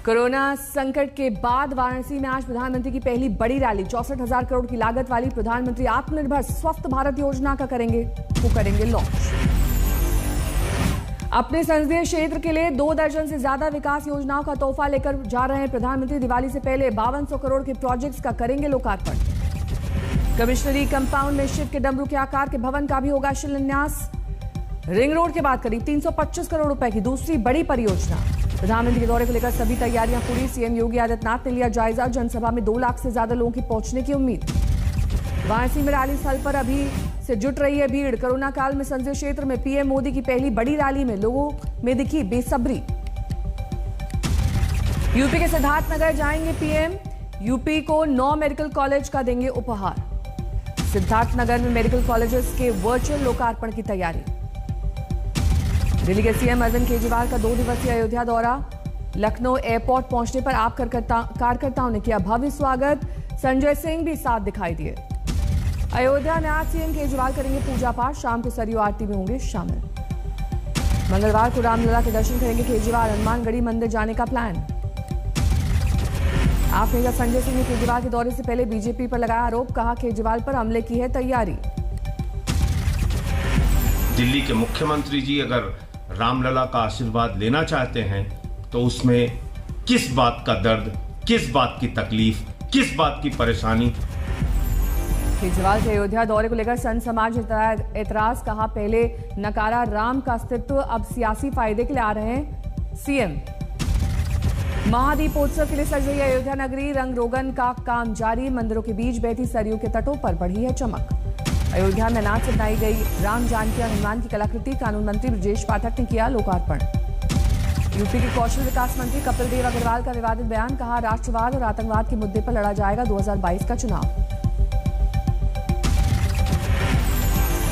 Corona संकट के बाद वाराणसी में आज प्रधानमंत्री की पहली बड़ी रैली। 64,000 करोड़ की लागत वाली प्रधानमंत्री आत्मनिर्भर स्वस्थ भारत योजना का करेंगे लॉन्च। अपने संसदीय क्षेत्र के लिए 2 दर्जन से ज्यादा विकास योजनाओं का तोहफा लेकर जा रहे हैं प्रधानमंत्री। दिवाली से पहले 5200 करोड़ के प्रोजेक्ट्स का करेंगे लोकार्पण। कमिश्नरी कंपाउंड में शिव के डमरू के आकार के भवन का भी होगा शिलान्यास। रिंग रोड के बाद करीब 325 करोड़ रुपए की दूसरी बड़ी परियोजना। प्रधानमंत्री के दौरे को लेकर सभी तैयारियां पूरी। सीएम योगी आदित्यनाथ ने लिया जायजा। जनसभा में 2 लाख से ज्यादा लोगों की पहुंचने की उम्मीद। वाराणसी में रैली स्थल पर अभी से जुट रही है भीड़। कोरोना काल में संसदीय क्षेत्र में पीएम मोदी की पहली बड़ी रैली में लोगों में दिखी बेसब्री। यूपी के सिद्धार्थनगर जाएंगे पीएम। यूपी को 9 मेडिकल कॉलेज का देंगे उपहार। सिद्धार्थनगर में मेडिकल कॉलेजेस के वर्चुअल लोकार्पण की तैयारी। दिल्ली के सीएम अरविंद केजरीवाल का 2 दिवसीय अयोध्या दौरा। लखनऊ एयरपोर्ट पहुंचने पर आप कार्यकर्ताओं ने किया भव्य स्वागत। संजय सिंह भी साथ दिखाई दिए। अयोध्या में आज सीएम केजरीवाल करेंगे पूजा पाठ। शाम को सरयू आरती में होंगे शामिल। मंगलवार को रामलला के दर्शन करेंगे केजरीवाल। हनुमानगढ़ी मंदिर जाने का प्लान। आप नेता संजय सिंह ने केजरीवाल के दौरे से पहले बीजेपी पर लगाया आरोप। कहा केजरीवाल पर हमले की है तैयारी। दिल्ली के मुख्यमंत्री जी अगर रामलला का आशीर्वाद लेना चाहते हैं तो उसमें किस बात का दर्द, किस बात की तकलीफ, किस बात की परेशानी। केजरीवाल के अयोध्या दौरे को लेकर संत समाज एतराज। कहा पहले नकारा राम का अस्तित्व, अब सियासी फायदे के लिए आ रहे हैं सीएम। महादीपोत्सव के लिए सज रही अयोध्या नगरी। रंग रोगन का काम जारी। मंदिरों के बीच बहती सरयू के तटों पर बढ़ी है चमक। अयोध्या में नाच से बनाई गई राम जानकी हनुमान की कलाकृति। कानून मंत्री ब्रजेश पाठक ने किया लोकार्पण। यूपी के कौशल विकास मंत्री कपिल देव अग्रवाल का विवादित बयान। कहा राष्ट्रवाद और आतंकवाद के मुद्दे पर लड़ा जाएगा 2022 का चुनाव।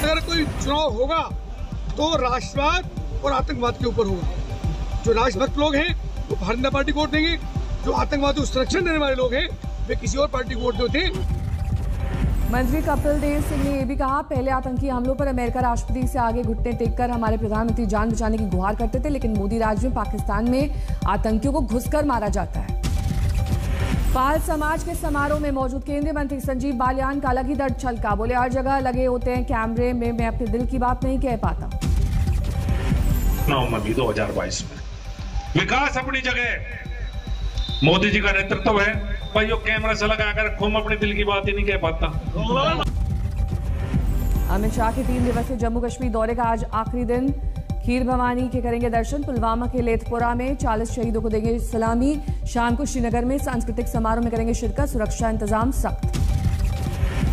अगर कोई चुनाव होगा तो राष्ट्रवाद और आतंकवाद के ऊपर होगा। जो राष्ट्रभक्त लोग हैं वो भारतीय जनता पार्टी को वोट देंगे। जो आतंकवादी को संरक्षण देने वाले लोग हैं वे किसी और पार्टी को वोट देते हैं। मंत्री कपिल देव सिंह ने यह भी कहा पहले आतंकी हमलों पर अमेरिका राष्ट्रपति से आगे घुटने टेककर हमारे प्रधानमंत्री जान बचाने की गुहार करते थे, लेकिन मोदी राज में पाकिस्तान में आतंकियों को घुसकर मारा जाता है। पाल समाज के समारोह में मौजूद केंद्रीय मंत्री संजीव बालियान का अलग ही दर्द छलका। बोले हर जगह लगे होते हैं कैमरे में, मैं अपने दिल की बात नहीं कह पाता। 2022 में विकास अपनी जगह मोदी जी का नेतृत्व है, पर यो कैमरा से लगाकर रखो, मैं अपने दिल की बात ही नहीं कह पाता। अमित शाह के 3 दिवसीय जम्मू कश्मीर दौरे का आज आखिरी दिन। खीर भवानी के करेंगे दर्शन। पुलवामा के लेथपोरा में 40 शहीदों को देंगे सलामी। शाम को श्रीनगर में सांस्कृतिक समारोह में करेंगे शिरकत। सुरक्षा इंतजाम सख्त।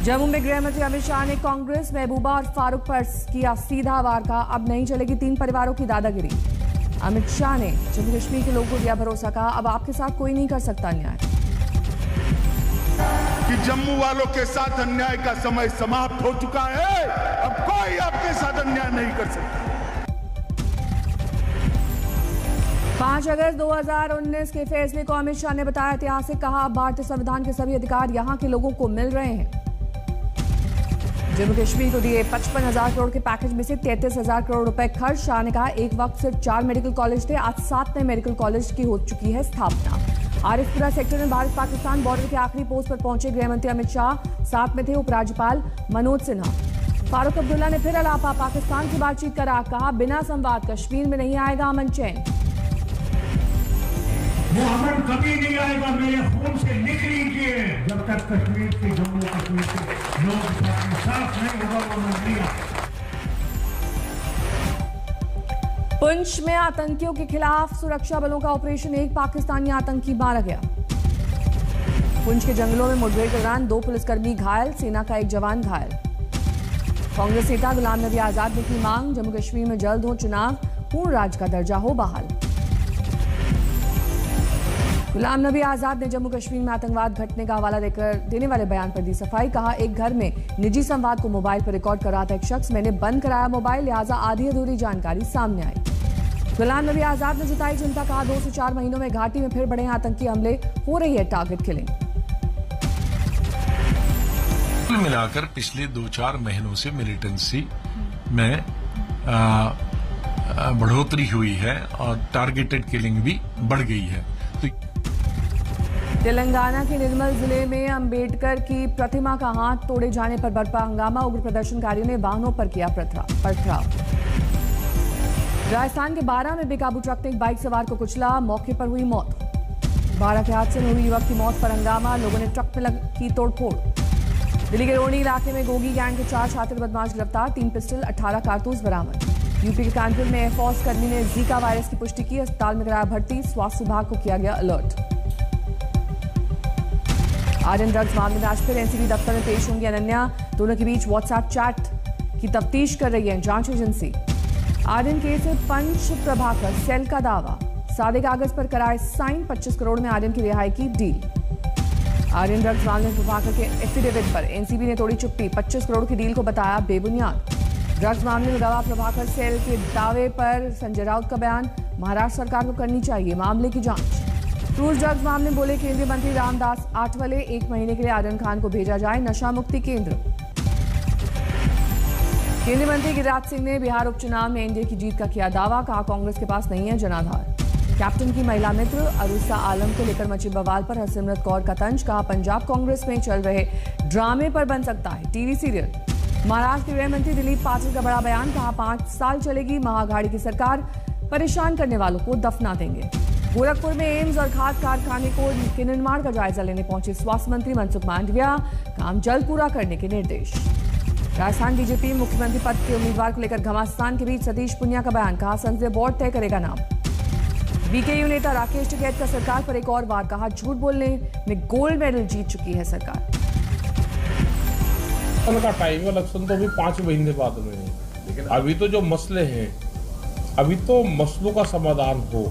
जम्मू में गृह मंत्री अमित शाह ने कांग्रेस, महबूबा और फारूक पर किया सीधा वार। का अब नहीं चलेगी 3 परिवारों की दादागिरी। अमित शाह ने जम्मू कश्मीर के लोगों को दिया भरोसा। कहा अब आपके साथ कोई नहीं कर सकता अन्याय। कि जम्मू वालों के साथ अन्याय का समय समाप्त हो चुका है। अब कोई आपके साथ अन्याय नहीं कर सकता। 5 अगस्त 2019 के फैसले को अमित शाह ने बताया ऐतिहासिक। कहा अब भारतीय संविधान के सभी अधिकार यहां के लोगों को मिल रहे हैं। जम्मू कश्मीर को दिए 55,000 करोड़ के पैकेज में से 33,000 करोड़ रुपए खर्च। शाह ने कहा एक वक्त सिर्फ 4 मेडिकल कॉलेज थे, आज 7 नए मेडिकल कॉलेज की हो चुकी है स्थापना। आरिफपुरा सेक्टर में भारत पाकिस्तान बॉर्डर के आखिरी पोस्ट पर पहुंचे गृह मंत्री अमित शाह। साथ में थे उपराज्यपाल मनोज सिन्हा। फारूक अब्दुल्ला ने फिर अलापा पाकिस्तान से बातचीत करा। कहा बिना संवाद कश्मीर में नहीं आएगा अमन चैन। वो अमन कभी नहीं आएगा, मेरे खून से लिख लीजिए। जब तक कश्मीर के जम्मू कश्मीर के लोग साफ नहीं होगा वो नहीं आएगा। पुंछ में आतंकियों के खिलाफ सुरक्षा बलों का ऑपरेशन। 1 पाकिस्तानी आतंकी मारा गया। पुंछ के जंगलों में मुठभेड़ के दौरान 2 पुलिसकर्मी घायल, सेना का 1 जवान घायल। कांग्रेस नेता गुलाम नबी आजाद ने की मांग, जम्मू कश्मीर में जल्द हो चुनाव, पूर्ण राज्य का दर्जा हो बहाल। गुलाम नबी आजाद ने जम्मू कश्मीर में आतंकवाद घटने का हवाला देने वाले बयान पर दी सफाई। कहा एक घर में निजी संवाद को मोबाइल पर रिकॉर्ड कर रहा था एक शख्स, मैंने बंद कराया मोबाइल, लिहाजा आधी अधूरी जानकारी सामने आई। गुलाम नबी आजाद ने जताई चिंता। कहा 2 से 4 महीनों में घाटी में फिर बढ़े आतंकी हमले, हो रही है टारगेट किलिंग। कुल मिलाकर पिछले 2-4 महीनों से मिलिटेंसी में बढ़ोतरी हुई है और टारगेटेड किलिंग भी बढ़ गई है। तो तेलंगाना के निर्मल जिले में अंबेडकर की प्रतिमा का हाथ तोड़े जाने पर बरपा हंगामा। उग्र प्रदर्शनकारियों ने वाहनों पर किया पथराव। राजस्थान के बारां में बेकाबू ट्रक ने एक बाइक सवार को कुचला, मौके पर हुई मौत। बारां के हादसे में हुई युवक की मौत पर हंगामा, लोगों ने ट्रक में की तोड़फोड़। दिल्ली के रोहनी इलाके में गोगी गैंग के 4 छात्र बदमाश गिरफ्तार, 3 पिस्टल 18 कारतूस बरामद। यूपी के कानपुर में एयरफोर्स कर्मी ने जीका वायरस की पुष्टि की, अस्पताल में कराया भर्ती, स्वास्थ्य विभाग को किया गया अलर्ट। आर्यन ड्रग्स मामले में आज फिर एनसीबी दफ्तर में पेश होंगी अनन्या, दोनों के बीच व्हाट्सएप चैट की तफ्तीश कर रही है जांच एजेंसी। आर्यन केस में पंच प्रभाकर सेल का दावा, सादे कागज पर कराए साइन, 25 करोड़ में आर्यन की रिहाई की डील। आर्यन ड्रग्स मामले में प्रभाकर के एफिडेविट पर एनसीबी ने तोड़ी चुप्पी, 25 करोड़ की डील को बताया बेबुनियाद। ड्रग्स मामले में गवाह प्रभाकर सेल के दावे पर संजय राउत का बयान, महाराष्ट्र सरकार को करनी चाहिए मामले की जांच। क्रूज ड्रग्स मामले में बोले केंद्रीय मंत्री रामदास आठवले, 1 महीने के लिए आर्यन खान को भेजा जाए नशा मुक्ति केंद्र। केंद्रीय मंत्री गिरिराज सिंह ने बिहार उपचुनाव में एनडीए की जीत का किया दावा, कहा कांग्रेस के पास नहीं है जनाधार। कैप्टन की महिला मित्र अरुसा आलम को लेकर मची बवाल पर हरसिमरत कौर का तंज, कहा पंजाब कांग्रेस में चल रहे ड्रामे पर बन सकता है टीवी सीरियल। महाराष्ट्र के गृह मंत्री दिलीप पाटिल का बड़ा बयान, कहा 5 साल चलेगी महाअघाड़ी की सरकार, परेशान करने वालों को दफना देंगे। गोरखपुर में एम्स और खाद कारखाने के निर्माण का जायजा लेने पहुंचे स्वास्थ्य मंत्री मनसुख मांडविया, काम जल्द पूरा करने के निर्देश। राजस्थान बीजेपी मुख्यमंत्री पद के उम्मीदवार को लेकर घमासान के बीच सतीश पुनिया का बयान, कहा संसदीय बोर्ड तय करेगा नाम। बीकेयू नेता राकेश टिकैत का सरकार पर एक और वार, कहा झूठ बोलने में गोल्ड मेडल जीत चुकी है सरकार। का टाइम इलेक्शन तो अभी 5 महीने बाद में है, लेकिन अभी तो जो मसले हैं, अभी तो मसलों का समाधान हो।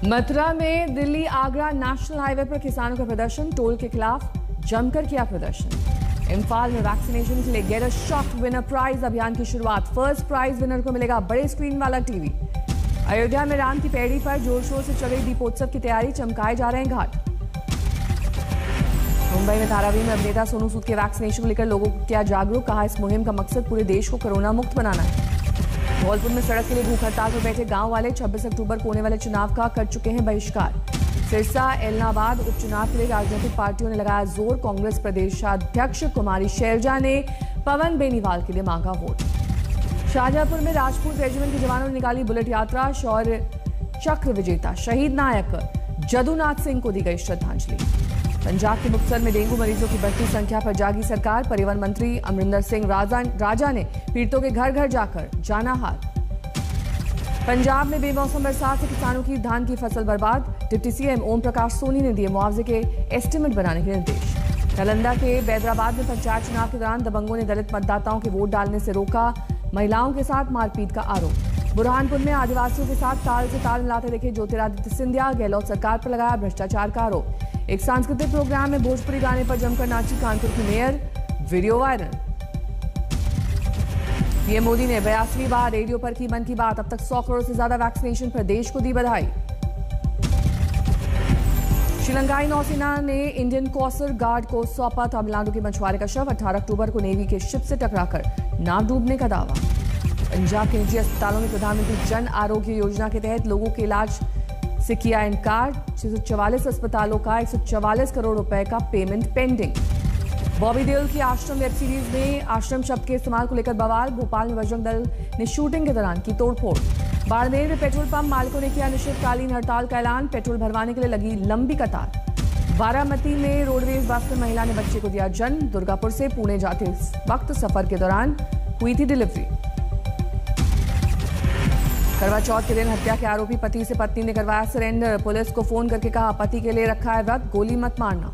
मथुरा में दिल्ली आगरा नेशनल हाईवे पर किसानों का प्रदर्शन, टोल के खिलाफ जमकर किया प्रदर्शन। इम्फाल में वैक्सीनेशन के लिए get a shot winner prize अभियान की शुरुआत, फर्स्ट प्राइज विनर को मिलेगा बड़े स्क्रीन वाला टीवी। अयोध्या में राम की पैड़ी पर जोर शोर से चल रही दीपोत्सव की तैयारी, चमकाए जा रहे हैं घाट। मुंबई में धारावी में अभिनेता सोनू सूद के वैक्सीनेशन को लेकर लोगों को किया जागरूक, कहा इस मुहिम का मकसद पूरे देश को कोरोना मुक्त बनाना है। धौलपुर में सड़क के लिए भूख हड़ताल पर बैठे गांव वाले 26 अक्टूबर को होने वाले चुनाव का कर चुके हैं बहिष्कार। सिरसा एलनाबाद उपचुनाव के लिए राजनीतिक पार्टियों ने लगाया जोर, कांग्रेस प्रदेशाध्यक्ष कुमारी शैलजा ने पवन बेनीवाल के लिए मांगा वोट। शाहजहांपुर में राजपूत रेजिमेंट के जवानों ने निकाली बुलेट यात्रा, शौर्य चक्र विजेता शहीद नायक जदुनाथ सिंह को दी गई श्रद्धांजलि। पंजाब के मुक्तसर में डेंगू मरीजों की बढ़ती संख्या पर जागी सरकार, परिवहन मंत्री अमरिंदर सिंह राजा ने पीड़ितों के घर घर जाकर जाना हाल। पंजाब में बेमौसम बरसात से किसानों की धान की फसल बर्बाद, डिप्टी सीएम ओम प्रकाश सोनी ने दिए मुआवजे के एस्टीमेट बनाने के निर्देश। नालंदा के बैदराबाद में पंचायत चुनाव के दौरान दबंगों ने दलित मतदाताओं के वोट डालने से रोका, महिलाओं के साथ मारपीट का आरोप। बुरहानपुर में आदिवासियों के साथ ताल से ताल मिलाते दिखे ज्योतिरादित्य सिंधिया, गहलोत सरकार पर लगाया भ्रष्टाचार का आरोप। एक सांस्कृतिक प्रोग्राम में भोजपुरी गाने पर जमकर नाची कानपुर की mayor, video viral. PM Modi ने 82वीं बार रेडियो पर की मन की बात, अब तक 100 करोड़ से ज्यादा वैक्सीनेशन पर देश को दी बधाई। श्रीलंकाई नौसेना ने इंडियन कोस्ट गार्ड को सौंपा तमिलनाडु के मछुआरे का शव, 18 अक्टूबर को नेवी के शिप से टकराकर नाव डूबने का दावा। पंजाब के निजी अस्पतालों में प्रधानमंत्री जन आरोग्य योजना के तहत लोगों के इलाज से किया इनकार, 644 अस्पतालों का 144 करोड़ रुपए का पेमेंट पेंडिंग। बॉबी देओल की आश्रम वेब सीरीज में आश्रम शब्द के इस्तेमाल को लेकर बवाल, भोपाल में बजरंग दल ने शूटिंग के दौरान की तोड़फोड़। बाड़मेर में पेट्रोल पंप मालिकों ने किया अनिश्चितकालीन हड़ताल का ऐलान, पेट्रोल भरवाने के लिए लगी लंबी कतार। बारामती में रोडवेज बस में महिला ने बच्चे को दिया जन्म, दुर्गापुर से पुणे जाते वक्त सफर के दौरान हुई थी डिलीवरी। करवा चौथ के दिन हत्या के आरोपी पति से पत्नी ने करवाया सरेंडर, पुलिस को फोन करके कहा पति के लिए रखा है व्रत, गोली मत मारना।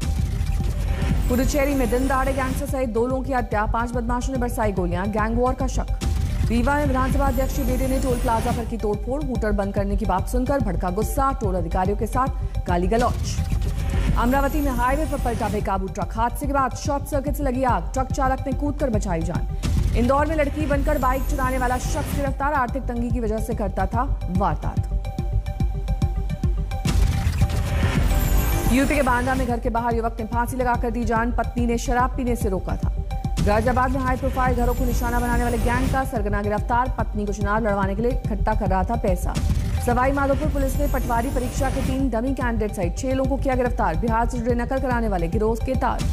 पुडुचेरी में दिन दहाड़े गैंगस्टर सहित 2 लोगों की हत्या, 5 बदमाशों ने बरसाई गोलियां, गैंग वॉर का शक। रीवा में विधानसभा अध्यक्ष के बेटे ने टोल प्लाजा पर की तोड़फोड़, हूटर बंद करने की बात सुनकर भड़का गुस्सा, टोल अधिकारियों के साथ गाली गलौज। अमरावती में हाईवे पर पलटा बेकाबू ट्रक, हादसे के बाद शॉर्ट सर्किट से लगी आग, ट्रक चालक ने कूदकर बचाई जान। इंदौर में लड़की बनकर बाइक चलाने वाला शख्स गिरफ्तार, आर्थिक तंगी की वजह से करता था वारदात। यूपी के बांदा में घर के बाहर युवक ने फांसी लगाकर दी जान, पत्नी ने शराब पीने से रोका था। गाजियाबाद में हाई प्रोफाइल घरों को निशाना बनाने वाले गैंग का सरगना गिरफ्तार। पत्नी को चुनाव लड़वाने के लिए इकट्ठा कर रहा था पैसा। सवाई माधोपुर पुलिस ने पटवारी परीक्षा के 3 डमी कैंडिडेट सहित 6 लोगों को किया गिरफ्तार। बिहार से जुड़े नकल कराने वाले गिरोह के तार।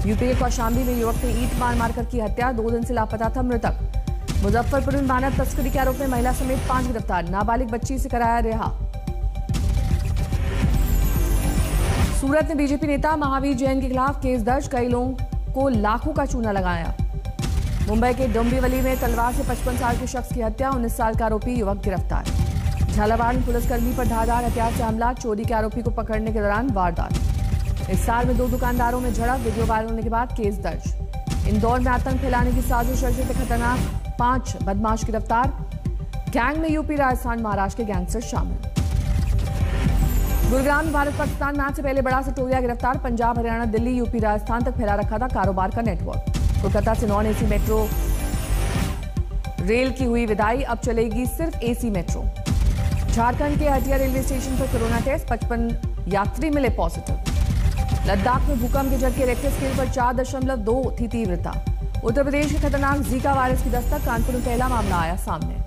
यूपी के कौशाम्बी में युवक ने ईंट मारकर की हत्या। 2 दिन से लापता था मृतक। मुजफ्फरपुर में मानव तस्करी के आरोप में महिला समेत 5 गिरफ्तार। नाबालिग बच्ची से कराया रिहा। सूरत में बीजेपी नेता महावीर जैन के खिलाफ केस दर्ज। कई लोगों को लाखों का चूना लगाया। मुंबई के डोंबिवली में तलवार से 55 साल के शख्स की हत्या। 19 साल का आरोपी युवक गिरफ्तार। झालावाड़ में पुलिसकर्मी पर धारदार हथियार से हमला। चोरी के आरोपी को पकड़ने के दौरान वारदात। इस साल में 2 दुकानदारों में झड़प। वीडियो वायरल होने के बाद केस दर्ज। इंदौर में आतंक फैलाने की साजिश रचने से खतरनाक 5 बदमाश गिरफ्तार। गैंग में यूपी, राजस्थान, महाराष्ट्र के गैंगस्टर शामिल। गुरुग्राम में भारत पाकिस्तान मैच से पहले बड़ा सटोरिया गिरफ्तार। पंजाब, हरियाणा, दिल्ली, यूपी, राजस्थान तक फैला रखा था कारोबार का नेटवर्क। कोलकाता से नॉन एसी मेट्रो रेल की हुई विदाई। अब चलेगी सिर्फ एसी मेट्रो। झारखंड के हटिया रेलवे स्टेशन पर कोरोना टेस्ट। 55 यात्री मिले पॉजिटिव। लद्दाख में भूकंप के झटके रेक्टर स्केल पर 4.2 थी तीव्रता। उत्तर प्रदेश के खतरनाक जीका वायरस की दस्तक। कानपुर में पहला मामला आया सामने।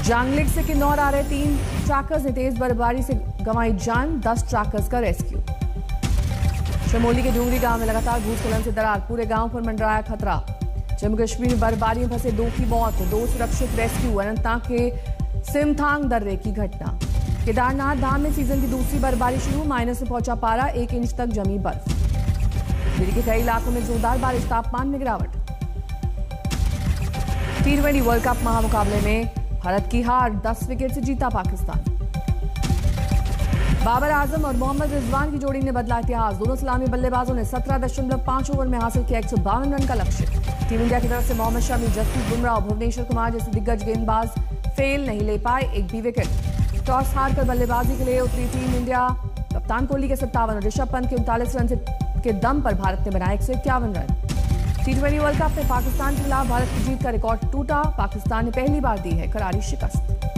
जांगलिक से किन्नौर आ रहे 3 ट्रैकर्स ने तेज बर्फबारी से गंवाई जान। 10 ट्रैकर्स का रेस्क्यू। चमोली के डूंगरी गांव में लगातार भूस्खलन से दरार। पूरे गांव पर मंडराया खतरा। जम्मू कश्मीर में बर्फबारी में फंसे 2 की मौत। 2 सुरक्षित रेस्क्यू। अनंतनाग के सिमथांग दर्रे की घटना। केदारनाथ धाम में सीजन की दूसरी बर्फबारी शुरू। माइनस में पहुंचा पारा। 1 इंच तक जमी बर्फ। दिल्ली के कई इलाकों में जोरदार बारिश। तापमान में गिरावट। T20 वर्ल्ड कप महामुकाबले में भारत की हार। 10 विकेट से जीता पाकिस्तान। बाबर आजम और मोहम्मद रिजवान की जोड़ी ने बदला इतिहास। दोनों सलामी बल्लेबाजों ने 17.5 ओवर में हासिल किया 152 रन का लक्ष्य। टीम इंडिया की तरफ से मोहम्मद शमी, जसप्रीत बुमराह और भुवनेश्वर कुमार जैसे दिग्गज गेंदबाज फेल नहीं ले पाए। एक भी विकेट। टॉस हारकर बल्लेबाजी के लिए उतरी टीम इंडिया। कप्तान कोहली के 57 और ऋषभ पंत के 39 रन के दम पर भारत ने बनाए 151 रन। T20 वर्ल्ड कप में पाकिस्तान के खिलाफ भारत की जीत का रिकॉर्ड टूटा। पाकिस्तान ने पहली बार दी है करारी शिकस्त।